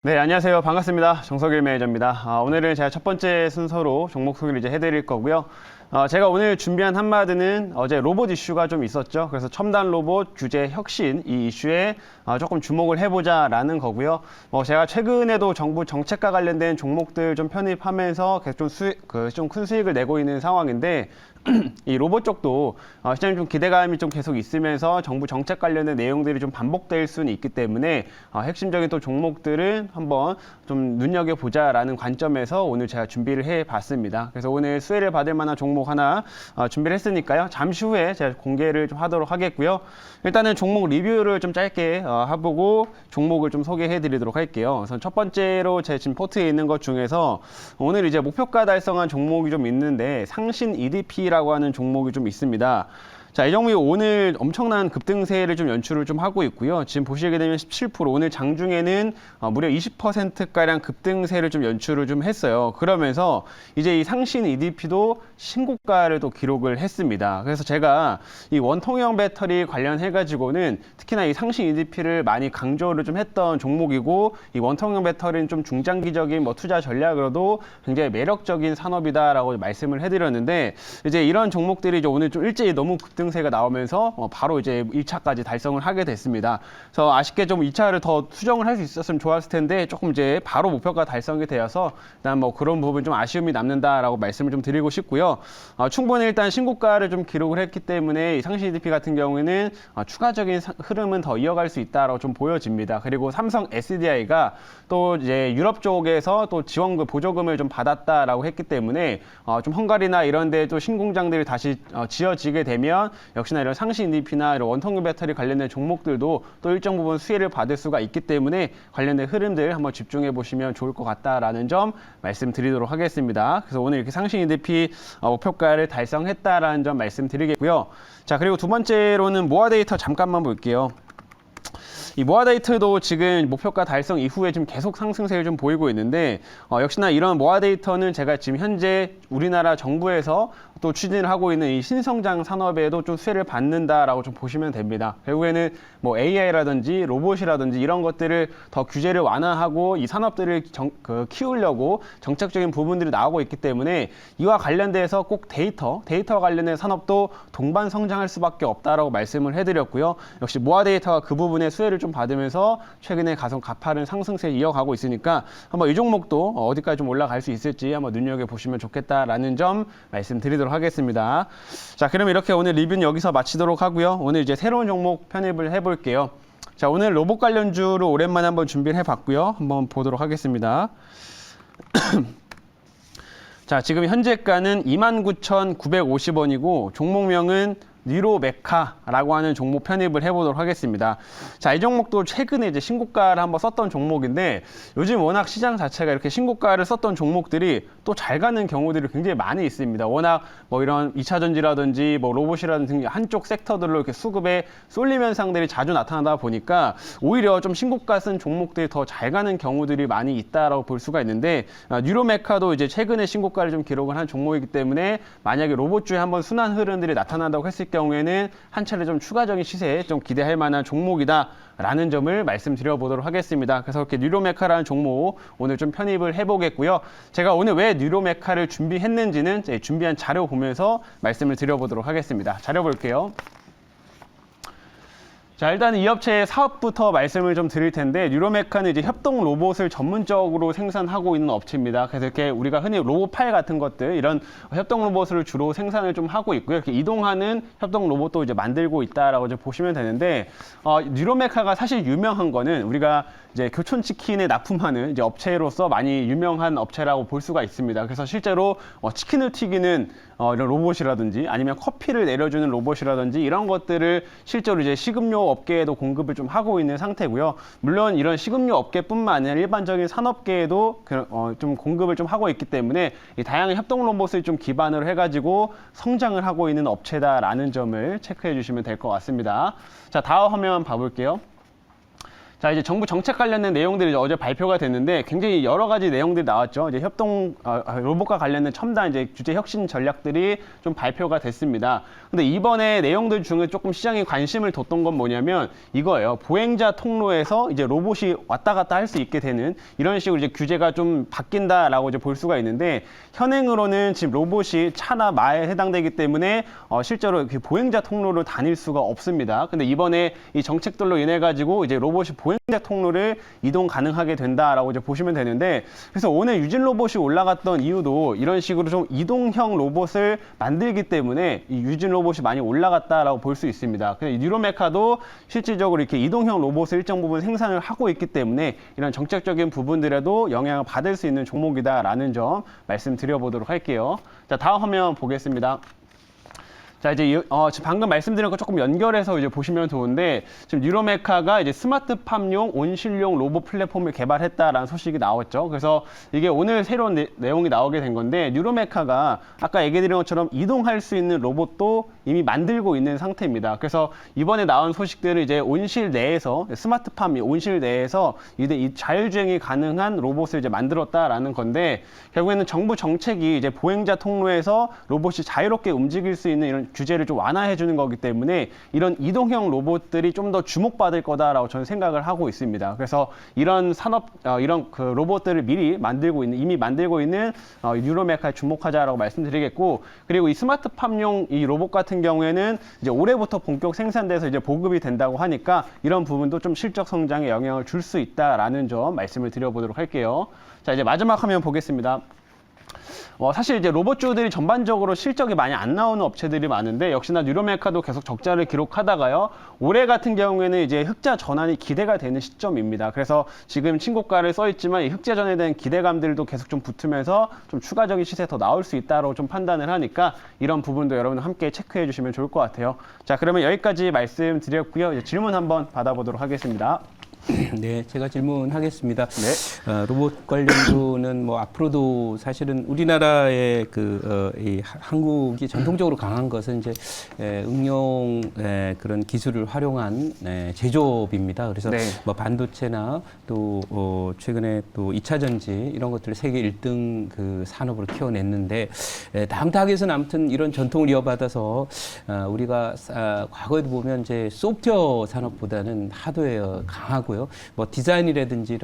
네, 안녕하세요. 반갑습니다. 정석일 매니저입니다. 오늘은 제가 첫 번째 순서로 종목 소개를 이제 해드릴 거고요. 제가 오늘 준비한 한마디는 어제 로봇 이슈가 좀 있었죠. 그래서 첨단 로봇 규제 혁신 이 이슈에 조금 주목을 해보자라는 거고요. 제가 최근에도 정부 정책과 관련된 종목들 좀 편입하면서 계속 좀 큰 수익을 내고 있는 상황인데 이 로봇 쪽도 시장에 좀 기대감이 좀 계속 있으면서 정부 정책 관련된 내용들이 좀 반복될 수는 있기 때문에 핵심적인 또 종목들은 한번 좀 눈여겨보자라는 관점에서 오늘 제가 준비를 해봤습니다. 그래서 오늘 수혜를 받을 만한 종목 하나 준비를 했으니까요. 잠시 후에 제가 공개를 좀 하도록 하겠고요. 일단은 종목 리뷰를 좀 짧게 해보고 종목을 좀 소개해드리도록 할게요. 그래서 첫 번째로 제 지금 포트에 있는 것 중에서 오늘 이제 목표가 달성한 종목이 좀 있는데 상신 EDP라고 하는 종목이 좀 있습니다. 자, 이 종목이 오늘 엄청난 급등세를 좀 연출을 좀 하고 있고요. 지금 보시게 되면 17% 오늘 장중에는 무려 20%가량 급등세를 좀 연출을 좀 했어요. 그러면서 이제 이 상신 EDP도 신고가를 또 기록을 했습니다. 그래서 제가 이 원통형 배터리 관련해가지고는 특히나 이 상신 EDP를 많이 강조를 좀 했던 종목이고 이 원통형 배터리는 좀 중장기적인 투자 전략으로도 굉장히 매력적인 산업이다라고 말씀을 해드렸는데 이제 이런 종목들이 이제 오늘 좀 일제히 너무 급등세가 나오면서 바로 이제 1차까지 달성을 하게 됐습니다. 그래서 아쉽게 좀 2차를 더 수정을 할 수 있었으면 좋았을 텐데 조금 이제 바로 목표가 달성이 되어서 일단 그런 부분 좀 아쉬움이 남는다라고 말씀을 좀 드리고 싶고요. 충분히 일단 신고가를 좀 기록을 했기 때문에 이 상신 EDP 같은 경우에는 추가적인 흐름은 더 이어갈 수 있다라고 좀 보여집니다. 그리고 삼성 SDI가 또 이제 유럽 쪽에서 또 지원금 보조금을 좀 받았다라고 했기 때문에 좀 헝가리나 이런 데 또 신공장들이 다시 지어지게 되면 역시나 이런 상신 EDP나 이런 원통형 배터리 관련된 종목들도 또 일정 부분 수혜를 받을 수가 있기 때문에 관련된 흐름들 한번 집중해 보시면 좋을 것 같다라는 점 말씀드리도록 하겠습니다. 그래서 오늘 이렇게 상신 EDP 목표가를 달성했다라는 점 말씀드리겠고요. 자, 그리고 두 번째로는 모아 데이터 잠깐만 볼게요. 이 모아 데이터도 지금 목표가 달성 이후에 지금 계속 상승세를 좀 보이고 있는데 역시나 이런 모아 데이터는 제가 지금 현재 우리나라 정부에서 또 추진을 하고 있는 이 신성장 산업에도 좀 수혜를 받는다라고 좀 보시면 됩니다. 결국에는 AI라든지 로봇이라든지 이런 것들을 더 규제를 완화하고 이 산업들을 키우려고 정책적인 부분들이 나오고 있기 때문에 이와 관련돼서 꼭 데이터와 관련된 산업도 동반 성장할 수밖에 없다라고 말씀을 해드렸고요. 역시 모아 데이터가 그 부분에 수혜를 좀 받으면서 최근에 가파른 상승세 이어가고 있으니까 한번 이 종목도 어디까지 좀 올라갈 수 있을지 한번 눈여겨보시면 좋겠다라는 점 말씀드리도록 하겠습니다. 자, 그럼 이렇게 오늘 리뷰는 여기서 마치도록 하고요. 오늘 이제 새로운 종목 편입을 해볼게요. 자, 오늘 로봇 관련주로 오랜만에 한번 준비를 해봤고요. 한번 보도록 하겠습니다. 자, 지금 현재가는 29,950원이고 종목명은 뉴로메카라고 하는 종목 편입을 해보도록 하겠습니다. 자, 이 종목도 최근에 이제 신고가를 한번 썼던 종목인데 요즘 워낙 시장 자체가 이렇게 신고가를 썼던 종목들이 또 잘 가는 경우들이 굉장히 많이 있습니다. 워낙 이런 2차 전지라든지 로봇이라든지 한쪽 섹터들로 이렇게 수급에 쏠림 현상들이 자주 나타나다 보니까 오히려 좀 신고가 쓴 종목들이 더 잘 가는 경우들이 많이 있다라고 볼 수가 있는데 뉴로메카도 이제 최근에 신고가를 좀 기록을 한 종목이기 때문에 만약에 로봇주에 한번 순환 흐름들이 나타난다고 했을 경우에는 한 차례 좀 추가적인 시세에 좀 기대할 만한 종목이다라는 점을 말씀드려보도록 하겠습니다. 그래서 이렇게 뉴로메카라는 종목 오늘 좀 편입을 해보겠고요. 제가 오늘 왜 뉴로메카를 준비했는지는 준비한 자료 보면서 말씀을 드려보도록 하겠습니다. 자료 볼게요. 자, 일단 이 업체의 사업부터 말씀을 좀 드릴 텐데 뉴로메카는 이제 협동 로봇을 전문적으로 생산하고 있는 업체입니다. 그래서 이렇게 우리가 흔히 로봇팔 같은 것들 이런 협동 로봇을 주로 생산을 좀 하고 있고요. 이렇게 이동하는 협동 로봇도 이제 만들고 있다라고 이제 보시면 되는데 뉴로메카가 사실 유명한 거는 우리가 이제 교촌치킨에 납품하는 이제 업체로서 많이 유명한 업체라고 볼 수가 있습니다. 그래서 실제로 치킨을 튀기는 이런 로봇이라든지 아니면 커피를 내려주는 로봇이라든지 이런 것들을 실제로 이제 식음료 업계에도 공급을 좀 하고 있는 상태고요. 물론 이런 식음료 업계뿐만 아니라 일반적인 산업계에도 좀 공급을 좀 하고 있기 때문에 이 다양한 협동 로봇을 좀 기반으로 해가지고 성장을 하고 있는 업체다라는 점을 체크해 주시면 될 것 같습니다. 자, 다음 화면 봐볼게요. 자, 이제 정부 정책 관련된 내용들이 어제 발표가 됐는데 굉장히 여러 가지 내용들이 나왔죠. 이제 로봇과 관련된 첨단 이제 규제 혁신 전략들이 좀 발표가 됐습니다. 근데 이번에 내용들 중에 조금 시장에 관심을 뒀던 건 뭐냐면 이거예요. 보행자 통로에서 이제 로봇이 왔다 갔다 할 수 있게 되는 이런 식으로 이제 규제가 좀 바뀐다라고 이제 볼 수가 있는데 현행으로는 지금 로봇이 차나 마에 해당되기 때문에 실제로 이렇게 보행자 통로를 다닐 수가 없습니다. 근데 이번에 이 정책들로 인해 가지고 이제 로봇이 보행자 통로를 이동 가능하게 된다라고 이제 보시면 되는데 그래서 오늘 유진 로봇이 올라갔던 이유도 이런 식으로 좀 이동형 로봇을 만들기 때문에 이 유진 로봇이 많이 올라갔다라고 볼 수 있습니다. 근데 뉴로메카도 실질적으로 이렇게 이동형 로봇을 일정 부분 생산을 하고 있기 때문에 이런 정책적인 부분들에도 영향을 받을 수 있는 종목이다라는 점 말씀드려보도록 할게요. 자, 다음 화면 보겠습니다. 자, 이제 지금 방금 말씀드린 거 조금 연결해서 이제 보시면 좋은데 지금 뉴로메카가 이제 스마트팜용 온실용 로봇 플랫폼을 개발했다라는 소식이 나왔죠. 그래서 이게 오늘 새로운 내용이 나오게 된 건데 뉴로메카가 아까 얘기 드린 것처럼 이동할 수 있는 로봇도 이미 만들고 있는 상태입니다. 그래서 이번에 나온 소식들은 이제 온실 내에서 스마트팜 온실 내에서 이 자율주행이 가능한 로봇을 이제 만들었다라는 건데 결국에는 정부 정책이 이제 보행자 통로에서 로봇이 자유롭게 움직일 수 있는 이런 규제를 좀 완화해 주는 거기 때문에 이런 이동형 로봇들이 좀 더 주목받을 거다라고 저는 생각을 하고 있습니다. 그래서 이런 이런 그 로봇들을 이미 만들고 있는 뉴로메카에 주목하자라고 말씀드리겠고 그리고 이 스마트팜용 이 로봇 같은 경우에는 이제 올해부터 본격 생산돼서 이제 보급이 된다고 하니까 이런 부분도 좀 실적 성장에 영향을 줄 수 있다라는 점 말씀을 드려보도록 할게요. 자, 이제 마지막 화면 보겠습니다. 사실 이제 로봇주들이 전반적으로 실적이 많이 안 나오는 업체들이 많은데 역시나 뉴로메카도 계속 적자를 기록하다가요. 올해 같은 경우에는 이제 흑자 전환이 기대가 되는 시점입니다. 그래서 지금 친고가를 써 있지만 이 흑자 전환에 대한 기대감들도 계속 좀 붙으면서 좀 추가적인 시세 더 나올 수 있다고 좀 판단을 하니까 이런 부분도 여러분 함께 체크해 주시면 좋을 것 같아요. 자, 그러면 여기까지 말씀드렸고요. 이제 질문 한번 받아보도록 하겠습니다. 네, 제가 질문하겠습니다. 네. 로봇 관련주는 뭐 앞으로도 사실은 우리나라의 이 한국이 전통적으로 강한 것은 이제 응용 그런 기술을 활용한 제조업입니다. 그래서 네. 뭐 반도체나 또 최근에 또 2차 전지 이런 것들을 세계 1등 그 산업으로 키워냈는데 다음 타겟은 아무튼 이런 전통을 이어받아서 우리가 과거에도 보면 이제 소프트웨어 산업보다는 하드웨어 강하고 뭐 디자인이라든지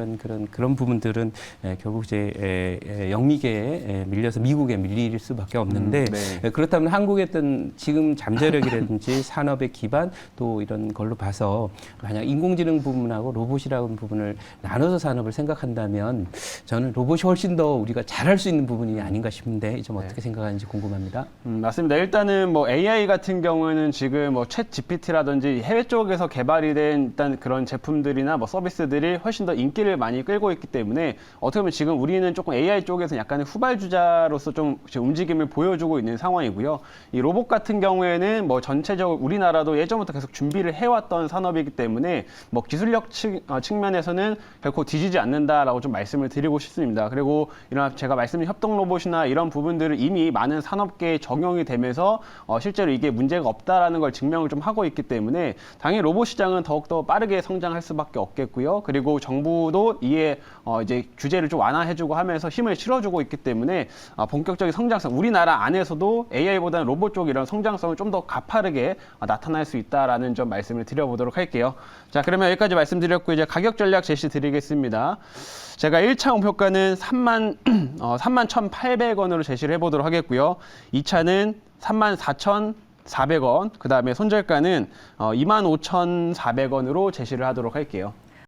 그런 부분들은 결국 이제 영미계에 밀려서 미국에 밀릴 수밖에 없는데 네. 그렇다면 한국의 어떤 지금 잠재력이라든지 산업의 기반 또 이런 걸로 봐서 만약 인공지능 부분하고 로봇이라는 부분을 나눠서 산업을 생각한다면 저는 로봇이 훨씬 더 우리가 잘할 수 있는 부분이 아닌가 싶은데 좀 어떻게 생각하는지 궁금합니다. 맞습니다. 일단은 뭐 AI 같은 경우에는 지금 뭐 챗 GPT라든지 해외 쪽에서 개발이 된 일단 그런 제품들이나 뭐 서비스들이 훨씬 더 인기를 많이 끌고 있기 때문에 어떻게 보면 지금 우리는 조금 AI 쪽에서 약간의 후발주자로서 좀 움직임을 보여주고 있는 상황이고요. 이 로봇 같은 경우에는 뭐 전체적으로 우리나라도 예전부터 계속 준비를 해왔던 산업이기 때문에 뭐 기술력 측면에서는 결코 뒤지지 않는다라고 좀 말씀을 드리고 싶습니다. 그리고 이런 제가 말씀드린 협동 로봇이나 이런 부분들을 이미 많은 산업계에 적용이 되면서 실제로 이게 문제가 없다라는 걸 증명을 좀 하고 있기 때문에 당연히 로봇 시장은 더욱더 빠르게 성장할 수밖에 없겠고요. 그리고 정부도 이에 이제 규제를 좀 완화해주고 하면서 힘을 실어주고 있기 때문에 본격적인 성장성, 우리나라 안에서도 AI보다는 로봇 쪽 이런 성장성을 좀 더 가파르게 나타날 수 있다라는 점 말씀을 드려보도록 할게요. 자, 그러면 여기까지 말씀드렸고 이제 가격 전략 제시 드리겠습니다. 제가 1차 목표가는 31,800원으로 제시를 해보도록 하겠고요. 2차는 34,400원, 그 다음에 손절가는 25,400원으로 제시를 하도록 할게요.